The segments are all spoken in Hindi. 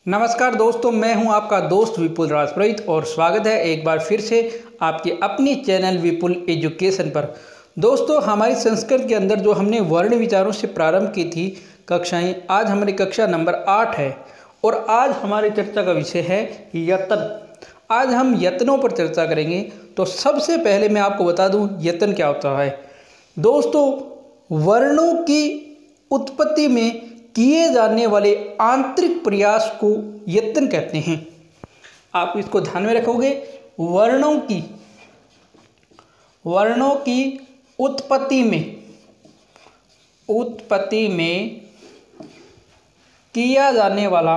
नमस्कार दोस्तों, मैं हूं आपका दोस्त विपुल राजपुरोहित और स्वागत है एक बार फिर से आपके अपनी चैनल विपुल एजुकेशन पर। दोस्तों, हमारी संस्कृत के अंदर जो हमने वर्ण विचारों से प्रारंभ की थी कक्षाएं, आज हमारी कक्षा नंबर 8 है और आज हमारी चर्चा का विषय है यतन। आज हम यतनों पर चर्चा करेंगे। तो सबसे पहले मैं आपको बता दूं यतन क्या होता है। दोस्तों, वर्णों की उत्पत्ति में किए जाने वाले आंतरिक प्रयास को यत्न कहते हैं। आप इसको ध्यान में रखोगे। वर्णों की उत्पत्ति में किया जाने वाला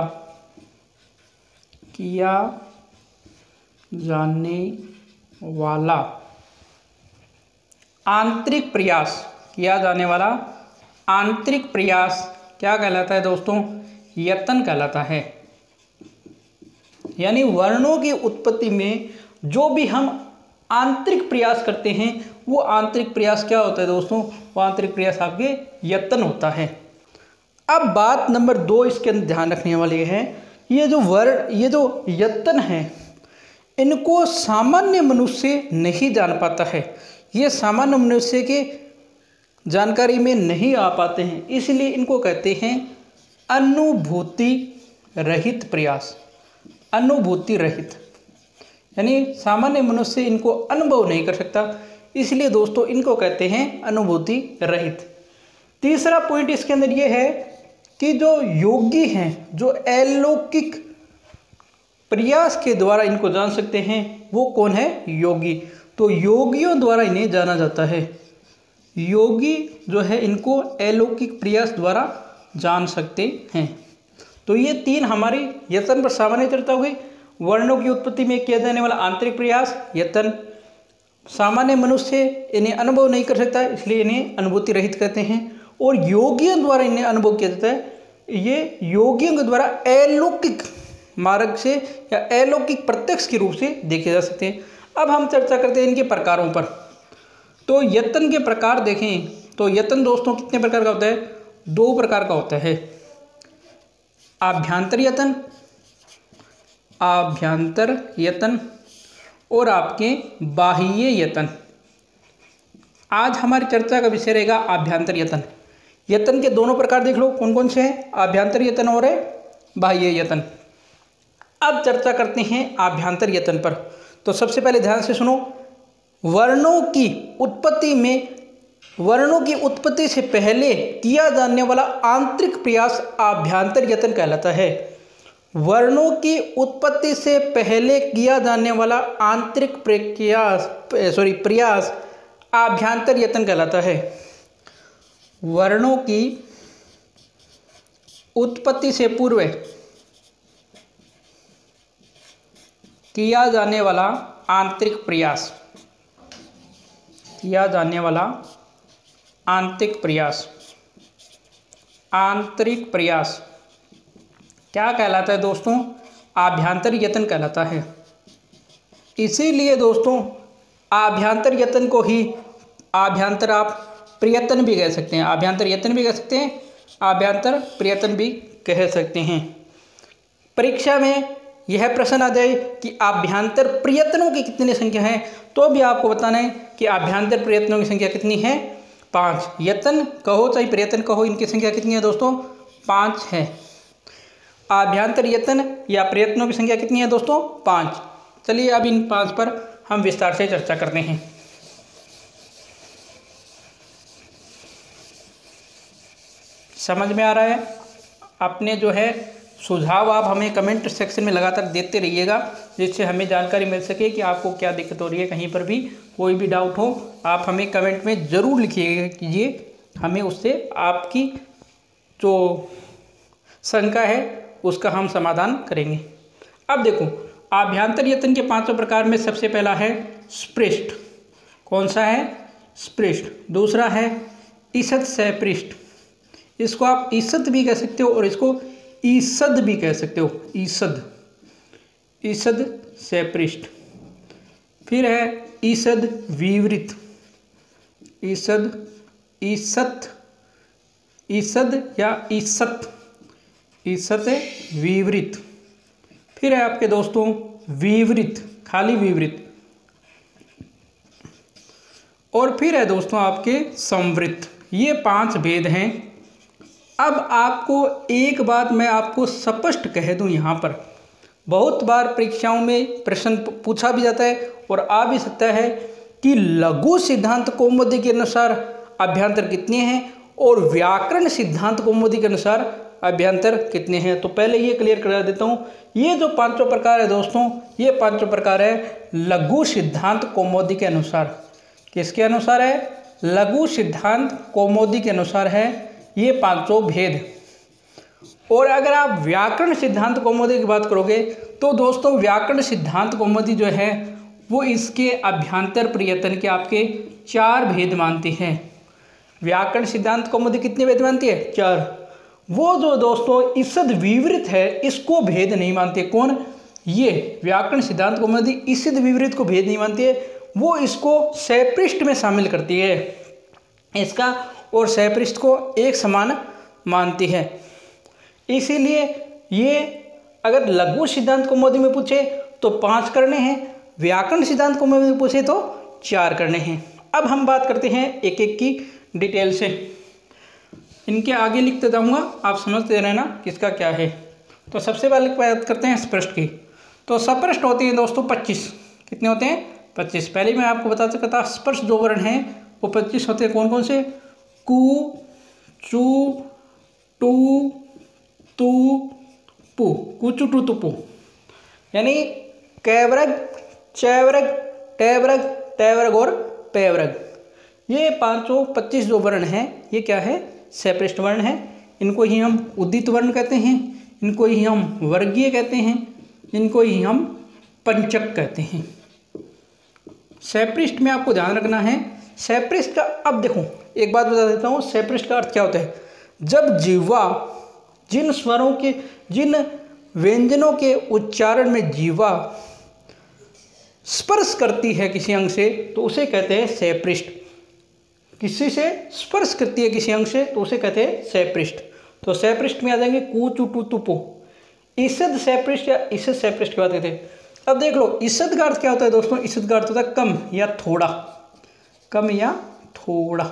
आंतरिक प्रयास क्या कहलाता है दोस्तों? यतन कहलाता है। यानी वर्णों की उत्पत्ति में जो भी हम आंतरिक प्रयास करते हैं वो आंतरिक प्रयास क्या होता है दोस्तों? वो आंतरिक प्रयास आपके यतन होता है। अब बात नंबर 2 इसके अंदर ध्यान रखने वाली है। ये जो यतन है इनको सामान्य मनुष्य नहीं जान पाता है। ये सामान्य मनुष्य के जानकारी में नहीं आ पाते हैं, इसलिए इनको कहते हैं अनुभूति रहित प्रयास। अनुभूति रहित यानी सामान्य मनुष्य इनको अनुभव नहीं कर सकता, इसलिए दोस्तों इनको कहते हैं अनुभूति रहित। तीसरा पॉइंट इसके अंदर ये है कि जो योगी हैं, जो अलौकिक प्रयास के द्वारा इनको जान सकते हैं, वो कौन है? योगी। तो योगियों द्वारा इन्हें जाना जाता है। योगी जो है इनको अलौकिक प्रयास द्वारा जान सकते हैं। तो ये 3 हमारी यतन पर सामान्य चर्चा हुई। वर्णों की उत्पत्ति में किया जाने वाला आंतरिक प्रयास यतन। सामान्य मनुष्य इन्हें अनुभव नहीं कर सकता, इसलिए इन्हें अनुभूति रहित कहते हैं। और योगियों द्वारा इन्हें अनुभव किया जाता है। ये योगियों के द्वारा अलौकिक मार्ग से या अलौकिक प्रत्यक्ष के रूप से देखे जा सकते हैं। अब हम चर्चा करते हैं इनके प्रकारों पर। तो यतन के प्रकार देखें तो यतन दोस्तों कितने प्रकार का होता है? 2 प्रकार का होता है। आभ्यंतर यतन और आपके बाह्य यतन। आज हमारी चर्चा का विषय रहेगा आभ्यंतर यतन। यतन के दोनों प्रकार देख लो कौन कौन से हैं, आभ्यंतर यतन और बाह्य यतन। अब चर्चा करते हैं आभ्यंतर यतन पर। तो सबसे पहले ध्यान से सुनो। वर्णों की उत्पत्ति से पहले किया जाने वाला आंतरिक प्रयास आभ्यंतर यतन कहलाता है। वर्णों की उत्पत्ति से पहले किया जाने वाला आंतरिक प्रयास आभ्यंतर यतन कहलाता है। वर्णों की उत्पत्ति से पूर्व किया जाने वाला आंतरिक प्रयास क्या कहलाता है दोस्तों? आभ्यंतर यतन कहलाता है। इसीलिए दोस्तों आभ्यंतर यतन को ही आभ्यंतर आप प्रयत्न भी कह सकते हैं। आभ्यंतर यतन भी कह सकते हैं, आभ्यंतर प्रयत्न भी कह सकते हैं। परीक्षा में यह प्रश्न आ जाए कि आभ्यंतर प्रयत्नों की कितनी संख्या है, तो भी आपको बताना है कि आभ्यंतर प्रयत्नों की संख्या कितनी है? 5। यतन कहो चाहे प्रयत्न कहो, इनकी संख्या कितनी है दोस्तों? 5 है। आभ्यंतर यतन या प्रयत्नों की संख्या कितनी है दोस्तों? 5। चलिए अब इन 5 पर हम विस्तार से चर्चा करते हैं। समझ में आ रहा है? अपने जो है सुझाव आप हमें कमेंट सेक्शन में लगातार देते रहिएगा, जिससे हमें जानकारी मिल सके कि आपको क्या दिक्कत हो रही है। कहीं पर भी कोई भी डाउट हो आप हमें कमेंट में ज़रूर लिखिएगा कीजिए, हमें उससे आपकी जो शंका है उसका हम समाधान करेंगे। अब देखो, आभ्यंतर यतन के 5 प्रकार में सबसे पहला है स्पृष्ट। कौन सा है? स्पृष्ट। दूसरा है ईषद सपृष्ट। इसको आप ईषद भी कह सकते हो और इसको ईषद भी कह सकते हो। ईषद सपृष्ट। फिर है ईषद विवृत। ईषद या ईषत विवृत। फिर है आपके दोस्तों विवृत, खाली विवृत, और फिर है दोस्तों आपके संवृत। ये 5 भेद हैं। अब आपको एक बात मैं आपको स्पष्ट कह दूं, यहाँ पर बहुत बार परीक्षाओं में प्रश्न पूछा भी जाता है और आ भी सकता है कि लघु सिद्धांत कौमुदी के अनुसार अभ्यंतर कितने हैं और व्याकरण सिद्धांत कौमुदी के अनुसार अभ्यंतर कितने हैं। तो पहले ये क्लियर करा देता हूँ, ये जो 5 प्रकार है दोस्तों, ये 5 प्रकार है लघु सिद्धांत कौमुदी के अनुसार। किसके अनुसार है? लघु सिद्धांत कौमुदी के अनुसार है ये 5 भेद। और अगर आप व्याकरण सिद्धांत कौमुदी की बात करोगे तो दोस्तों व्याकरण सिद्धांत कौमुदी जो है वो इसके अभ्यंतर प्रयत्न के आपके 4 भेद मानती है। व्याकरण सिद्धांत कौमुदी कितने भेद मानती है? 4। वो जो दोस्तों ईषद विवृत है इसको भेद नहीं मानती है। कौन? ये व्याकरण सिद्धांत कौमुदी ईषद विवृत को भेद नहीं मानती है, वो इसको सैपृष्ठ में शामिल करती है, इसका और सैपृष्ठ को एक समान मानती है। इसीलिए ये अगर लघु सिद्धांत कौमुदी में पूछे तो 5 करने हैं, व्याकरण सिद्धांत कौमुदी में पूछे तो 4 करने हैं। अब हम बात करते हैं एक एक की डिटेल से। इनके आगे लिखते जाऊँगा, आप समझते रहना किसका क्या है। तो सबसे पहले बात करते हैं स्पष्ट की। तो स्पष्ट होती हैं दोस्तों 25। कितने होते हैं? 25। पहले मैं आपको बता सकता था स्पष्ट जो वर्ण हैं वो 25 होते हैं। कौन कौन से? कु, चु, टू, तू, पु। कुचु टू तु पु, यानी कैवरग, चैवरग, टैवरग, तैवरग और पैवरग। ये 25 जो वर्ण हैं ये क्या है? सैपृष्ठ वर्ण है। इनको ही हम उदित वर्ण कहते हैं, इनको ही हम वर्गीय कहते हैं, इनको ही हम पंचक कहते हैं। सैपृष्ठ में आपको ध्यान रखना है सैपृष्ठ का। अब देखो एक बात बता देता हूँ, सैपृष्ठ का अर्थ क्या होता है? जब जीवा जिन स्वरों के, जिन व्यंजनों के उच्चारण में जीवा स्पर्श करती है किसी अंग से तो उसे कहते हैं सैपृष्ठ। किसी से स्पर्श करती है किसी अंग से तो उसे कहते हैं सैपृष्ठ। तो सैपृष्ठ में आ जाएंगे कु, चु, टू, तु, पु। ईषद सैपृष्ठ या ईषद सैपृष्ठ की बात करते हैं। अब देख लो ईषद का अर्थ क्या होता है दोस्तों? ईषद का अर्थ होता है कम या थोड़ा, कम या थोड़ा।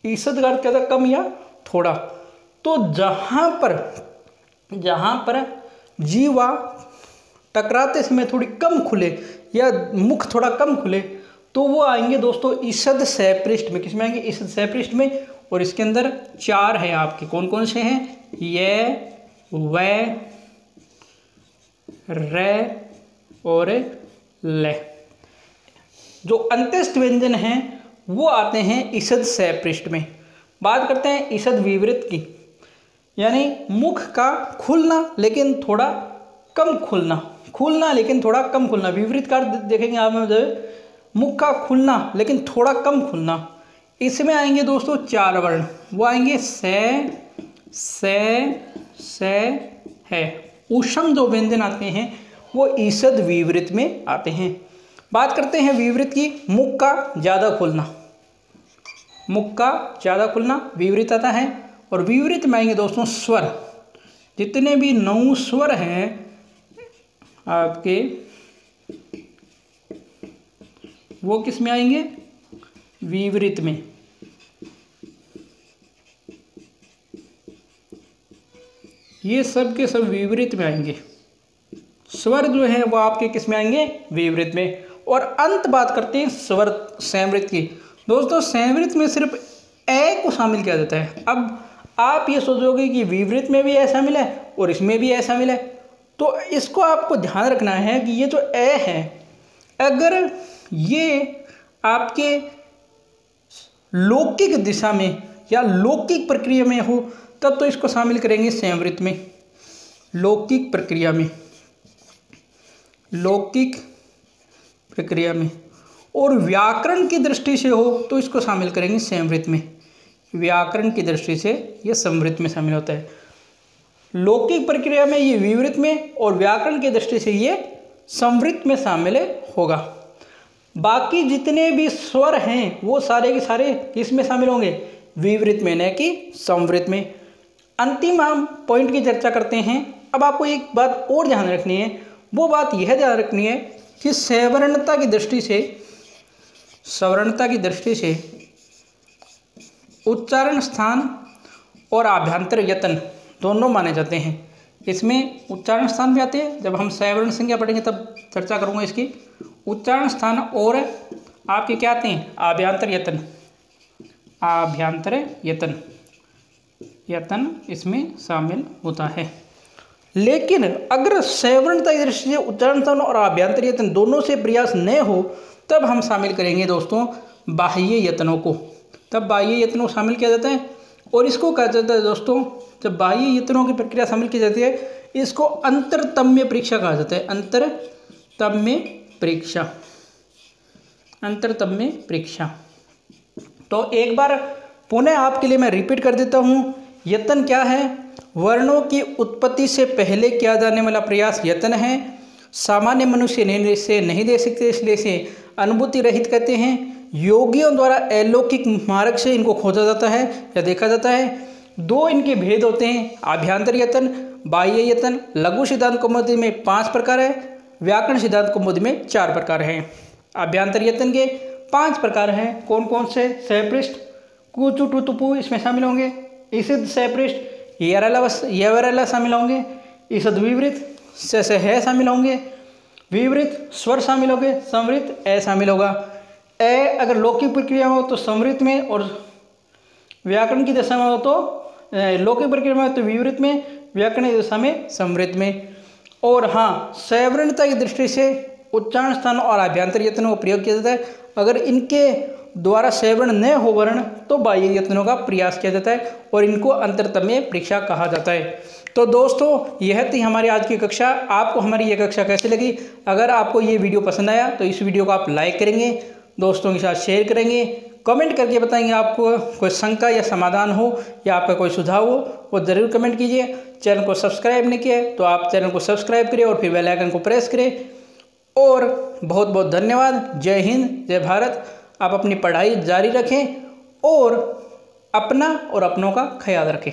ईषद का अर्थ क्या होता है? कम या थोड़ा। तो जहाँ पर जीवा टकराते समय थोड़ी कम खुले या मुख थोड़ा कम खुले तो वो आएंगे दोस्तों ईषद सैपृष्ठ में। किस में आएंगे? ईषद सैपृष्ठ में। और इसके अंदर 4 है आपके। कौन कौन से हैं? ये, वै, रे और ले। जो अंत्यस्थ व्यंजन हैं वो आते हैं ईषद सैपृष्ठ में। बात करते हैं ईषद विवृत की, यानी मुख का खुलना लेकिन थोड़ा कम खुलना, खुलना लेकिन थोड़ा कम खुलना। विवृत का देखेंगे आप मुख का खुलना लेकिन थोड़ा कम खुलना। इसमें आएंगे दोस्तों 4 वर्ण। वो आएंगे से, है। ऊष्म जो व्यंजन आते हैं वो ईषद विवृत में आते हैं। बात करते हैं विवृत की। मुख का ज़्यादा खुलना, मुख का ज़्यादा खुलना विवृत आता है। और विवृत में आएंगे दोस्तों स्वर। जितने भी 9 स्वर हैं आपके वो किस में आएंगे? विवृत में। ये सब के सब विवृत में आएंगे। स्वर जो है वो आपके किस में आएंगे? विवृत में। और अंत बात करते हैं स्वर संवृत की। दोस्तों संवृत में सिर्फ ए को शामिल किया जाता है। अब आप ये सोचोगे कि विवृत में भी ऐसा मिला है और इसमें भी ऐसा मिला है, तो इसको आपको ध्यान रखना है कि ये जो ए है अगर ये आपके लौकिक दिशा में या लौकिक प्रक्रिया में हो तब तो इसको शामिल करेंगे संवृत में। लौकिक प्रक्रिया में, लौकिक प्रक्रिया में। और व्याकरण की दृष्टि से हो तो इसको शामिल करेंगे संवृत में। व्याकरण की दृष्टि से यह संवृत में शामिल होता है। लौकिक प्रक्रिया में ये विवृत में और व्याकरण की दृष्टि से ये संवृत में शामिल होगा। बाकी जितने भी स्वर हैं वो सारे के सारे किस में शामिल होंगे? विवृत में, न कि संवृत में। अंतिम हम पॉइंट की चर्चा करते हैं अब आपको एक बात और ध्यान रखनी है, वो बात यह ध्यान रखनी है कि सवर्णता की दृष्टि से उच्चारण स्थान और आभ्यंतर यत्न दोनों माने जाते हैं। इसमें उच्चारण स्थान भी आते हैं, जब हम सवर्ण संज्ञा पढ़ेंगे तब चर्चा करूँगा इसकी। उच्चारण स्थान और आपके क्या आते हैं, आभ्यंतर यत्न इसमें शामिल होता है। लेकिन अगर सवर्णता की दृष्टि से उच्चारण स्थान और आभ्यंतर यत्न दोनों से प्रयास न हो तब हम शामिल करेंगे दोस्तों बाह्य यत्नों को। तब बाह्य यत्नों को शामिल किया जाता है और इसको कहा जाता है दोस्तों, जब बाह्य यत्नों की प्रक्रिया शामिल की जाती है इसको अंतरतम्य परीक्षा कहा जाता है। अंतरतम्य परीक्षा। तो एक बार पुनः आपके लिए मैं रिपीट कर देता हूँ, यत्न क्या है? वर्णों की उत्पत्ति से पहले किया जाने वाला प्रयास यत्न है। सामान्य मनुष्य से नहीं दे सकते, इसलिए इसे अनुभूति रहित कहते हैं। योगियों द्वारा अलौकिक मार्ग से इनको खोजा जाता है या देखा जाता है। दो इनके भेद होते हैं, आभ्यंतर यत्न, बाह्य यत्न। लघु सिद्धांत कौमुदी में 5 प्रकार है, व्याकरण सिद्धांत कौमुदी में 4 प्रकार हैं। आभ्यंतर यत्न के 5 प्रकार हैं, कौन कौन से? सपृष्ठ, कुचु टुतुपु इसमें शामिल होंगे, ईषद सपृष्ठ, यवरला शामिल होंगे, ईषद विवृत, से है शामिल होंगे, विवृत स्वर शामिल होंगे, संवृत ए शामिल होगा। ए अगर लौकिक प्रक्रिया हो तो संवृत में, और व्याकरण की दशा में हो तो लौकिक प्रक्रिया में हो तो विवृत में, व्याकरण की दशा में संवृत में। और हाँ, सवर्णता की दृष्टि से उच्चारण स्थान और आभ्यंतर यत्नों का प्रयोग किया जाता है। अगर इनके द्वारा सवर्ण न हो वर्ण तो बाह्य यत्नों का प्रयास किया जाता है और इनको अंतरतम्य परीक्षा कहा जाता है। तो दोस्तों यह थी हमारी आज की कक्षा। आपको हमारी ये कक्षा कैसी लगी? अगर आपको ये वीडियो पसंद आया तो इस वीडियो को आप लाइक करेंगे, दोस्तों के साथ शेयर करेंगे, कमेंट करके बताएंगे आपको कोई शंका या समाधान हो या आपका कोई सुझाव हो वो ज़रूर कमेंट कीजिए। चैनल को सब्सक्राइब नहीं किया है तो आप चैनल को सब्सक्राइब करें और फिर बेल आइकन को प्रेस करें। और बहुत बहुत धन्यवाद। जय हिंद, जय भारत। आप अपनी पढ़ाई जारी रखें और अपना और अपनों का ख्याल रखें।